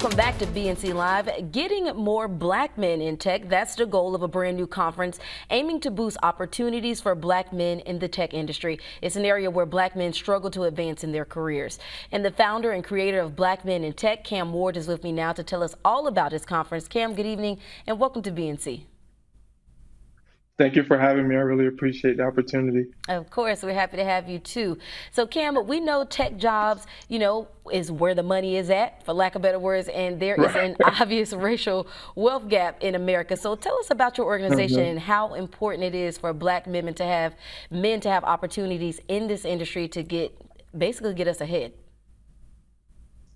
Welcome back to BNC Live. Getting more black men in tech, that's the goal of a brand new conference aiming to boost opportunities for black men in the tech industry. It's an area where black men struggle to advance in their careers. And the founder and creator of Black Men in Tech, Cam Ward, is with me now to tell us all about his conference. Cam, good evening and welcome to BNC. Thank you for having me. I really appreciate the opportunity. Of course, we're happy to have you too. So Cam, we know tech jobs, is where the money is at, for lack of better words, and there is Right. an obvious racial wealth gap in America. So tell us about your organization Mhm. and how important it is for black men to have opportunities in this industry to basically get us ahead.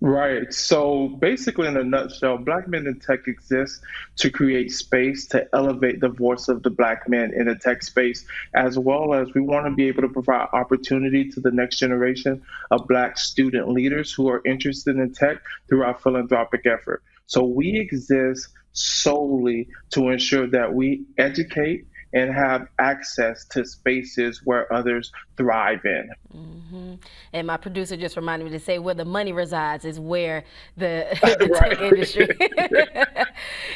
Right. So basically, in a nutshell, Black Men in Tech exists to create space to elevate the voice of the Black men in the tech space, as well as we want to be able to provide opportunity to the next generation of Black student leaders who are interested in tech through our philanthropic effort. So we exist solely to ensure that we educate and have access to spaces where others thrive in. hmm And my producer just reminded me to say where the money resides is where the the tech Right. industry.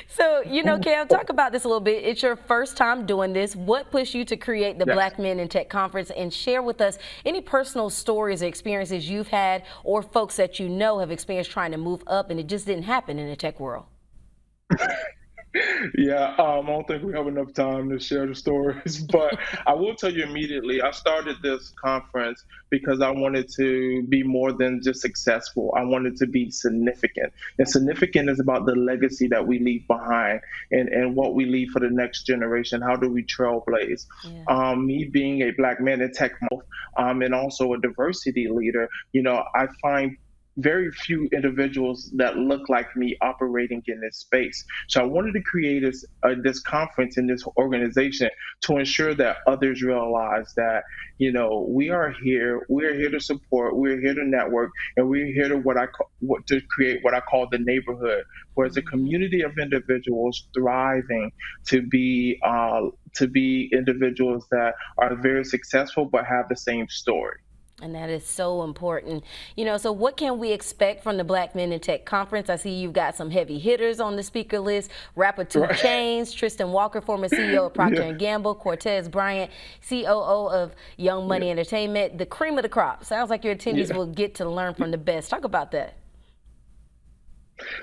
So, Cam, talk about this a little bit. It's your first time doing this. What pushed you to create the Yes. Black Men in Tech Conference and share with us any personal stories or experiences you've had or folks that you know have experienced trying to move up and it just didn't happen in the tech world? Yeah, I don't think we have enough time to share the stories, but I will tell you immediately. I started this conference because I wanted to be more than just successful. I wanted to be significant. And significant is about the legacy that we leave behind and what we leave for the next generation. How do we trailblaze? Yeah. Me being a black man in tech, and also a diversity leader, I find very few individuals that look like me operating in this space. So I wanted to create this conference and this organization to ensure that others realize that we're here to support, we're here to network, and we're here to to create what I call the neighborhood, where it's a Mhm. community of individuals thriving to be individuals that are very successful but have the same story. And that is so important. So what can we expect from the Black Men in Tech Conference? I see you've got some heavy hitters on the speaker list. Rapper Two Right. Chains, Tristan Walker, former CEO of Procter Yeah. and Gamble, Cortez Bryant, COO of Young Yeah. Money Entertainment, the cream of the crop. Sounds like your attendees Yeah. will get to learn from the best. Talk about that.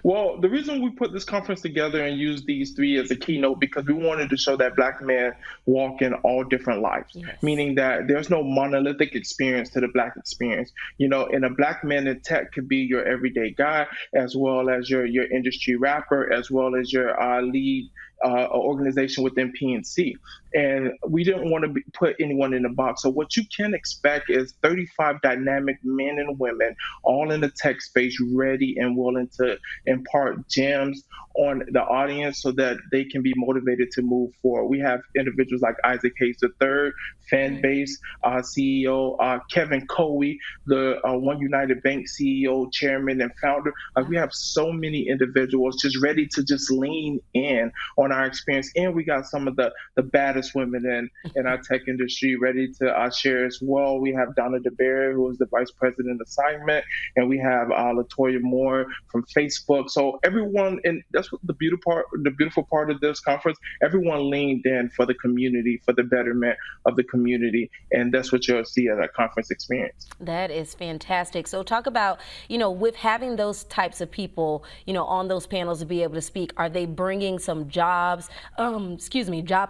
Well, the reason we put this conference together and use these three as a keynote because we wanted to show that black men walk in all different lives, Yes. meaning that there's no monolithic experience to the black experience. And a black man in tech could be your everyday guy, as well as your industry rapper, as well as your lead organization within PNC. And we didn't want to put anyone in a box. So what you can expect is 35 dynamic men and women, all in the tech space, ready and willing to impart gems on the audience so that they can be motivated to move forward. We have individuals like Isaac Hayes III, fan base CEO, Kevin Coey, the One United Bank CEO, chairman, and founder. We have so many individuals just ready to just lean in on our experience. And we got some of the baddest women in our tech industry ready to share as well. We have Donna DeBerry, who is the vice president assignment, and we have Latoya Moore from Facebook. So everyone, and that's what the beautiful part of this conference. Everyone leaned in for the community, for the betterment of the community, and that's what you'll see at a conference experience. That is fantastic. So talk about, with having those types of people, on those panels to be able to speak, are they bringing some job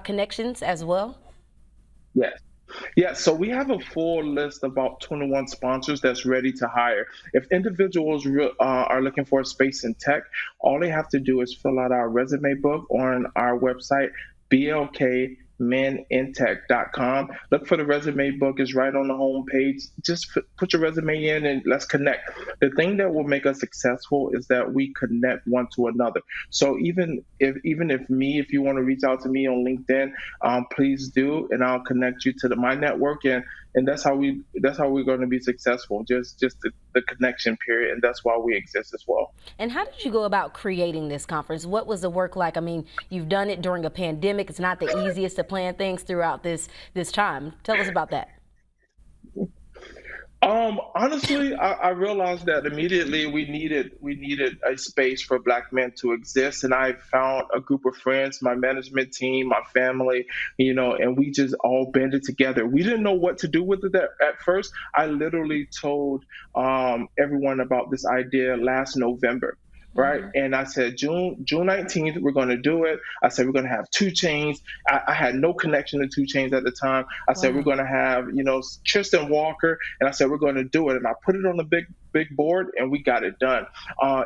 connections as well? Yes. Yeah, so we have a full list of about 21 sponsors that's ready to hire. If individuals are looking for a space in tech, all they have to do is fill out our resume book on our website, blkmenintech.com. Look for the resume book; is right on the home page. Just put your resume in and let's connect. The thing that will make us successful is that we connect one to another. So if you want to reach out to me on LinkedIn, please do, and I'll connect you to my network, and that's how we're going to be successful. Just the connection period, and that's why we exist as well. And how did you go about creating this conference? What was the work like? I mean, you've done it during a pandemic. It's not the easiest to plan things throughout this time. Tell us about that. Honestly, I realized that immediately we needed a space for Black men to exist, and I found a group of friends, my management team, my family, and we just all banded together. We didn't know what to do with it at first. I literally told everyone about this idea last November. Right. Hmm. And I said, June 19th, we're going to do it. I said, we're going to have two chains. I had no connection to two chains at the time. I said, we're Wow. going to have, Tristan Walker. And I said, we're going to do it. And I put it on the big board and we got it done.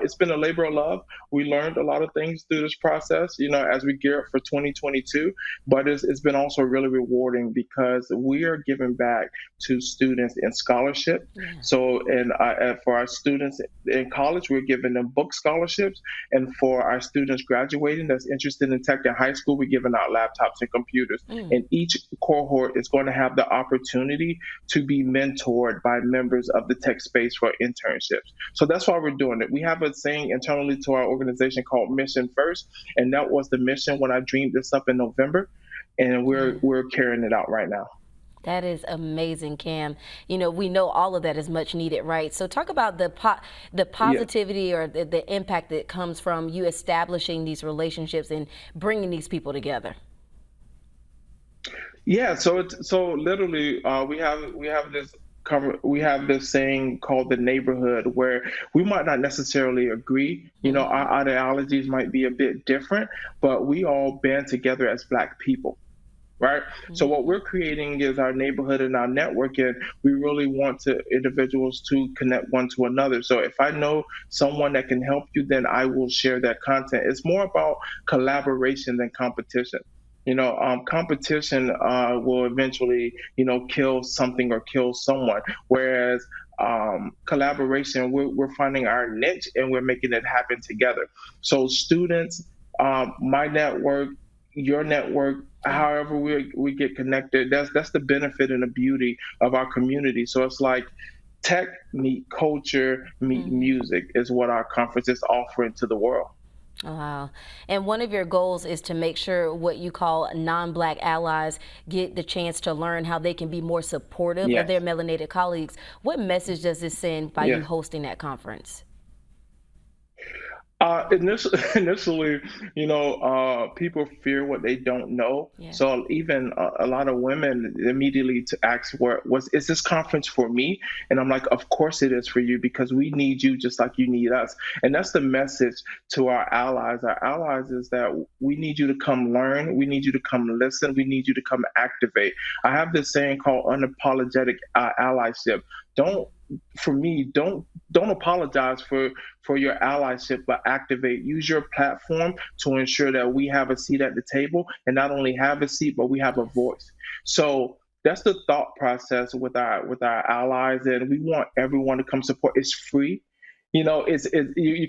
It's been a labor of love. We learned a lot of things through this process, as we gear up for 2022. But it's been also really rewarding because we are giving back to students in scholarship. Yeah. So, and for our students in college, we're giving them book scholarships. And for our students graduating that's interested in tech in high school, we're giving out laptops and computers. Mm. And each cohort is going to have the opportunity to be mentored by members of the tech space for internships. So that's why we're doing it. We have a saying internally to our organization called Mission First, and that was the mission when I dreamed this up in November, and we're Yeah. we're carrying it out right now. That is amazing, Cam. We know all of that is much needed, right? So talk about the Yeah. positivity or the impact that comes from you establishing these relationships and bringing these people together. Yeah, so literally, we have this saying called the neighborhood where we might not necessarily agree. Hmm. Our ideologies might be a bit different, but we all band together as Black people, right? So what Hmm. we're creating is our neighborhood and our network, and we really want to individuals to connect one to another. So if I know someone that can help you, then I will share that content. It's more about collaboration than competition. Competition will eventually, kill something or kill someone. Whereas collaboration, we're finding our niche and we're making it happen together. So students, my network, your network, Yeah. however we get connected, that's the benefit and the beauty of our community. So it's like tech meet culture meet Hmm. music is what our conference is offering to the world. Wow. And one of your goals is to make sure what you call non-Black allies get the chance to learn how they can be more supportive of their Yes. melanated colleagues. What message does this send by you Yes. hosting that conference? Initially, people fear what they don't know. Yeah. So even a lot of women immediately to ask, is this conference for me? And I'm like, of course it is for you because we need you just like you need us. And that's the message to our allies. Our allies is that we need you to come learn. We need you to come listen. We need you to come activate. I have this saying called unapologetic allyship. Don't For me, don't apologize for your allyship, but activate. Use your platform to ensure that we have a seat at the table, and not only have a seat, but we have a Yes. voice. So that's the thought process with our allies, and we want everyone to come support. It's free. You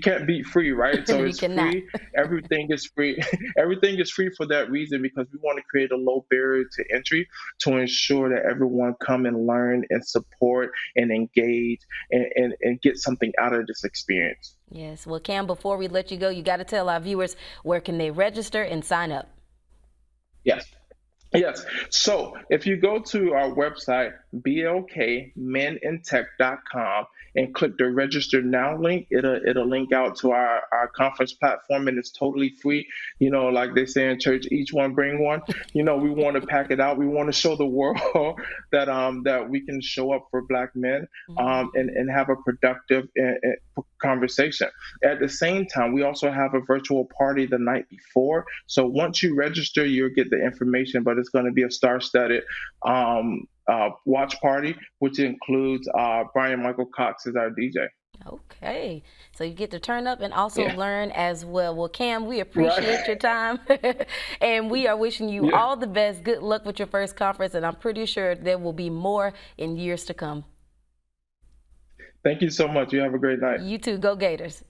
can't beat free, right? So You it's cannot. free. Everything is free. Everything is free for that reason because we want to create a low barrier to entry to ensure that everyone come and learn and support and engage and get something out of this experience. Yes. Well, Cam, before we let you go, you got to tell our viewers where can they register and sign up? Yes. Yes. So if you go to our website, blkmenintech.com, and click the register now link, it'll link out to our conference platform and it's totally free. Like they say in church, each one bring one. We want to pack it out. We want to show the world that we can show up for Black men Mhm. and have a productive conversation. At the same time, we also have a virtual party the night before. So once you register, you'll get the information, but it's going to be a star-studded watch party, which includes Brian Michael Cox as our DJ. Okay. So you get to turn up and also Yeah, learn as well. Well, Cam, we appreciate right. your time. And we are wishing you Yeah. all the best. Good luck with your first conference. And I'm pretty sure there will be more in years to come. Thank you so much. You have a great night. You too. Go Gators.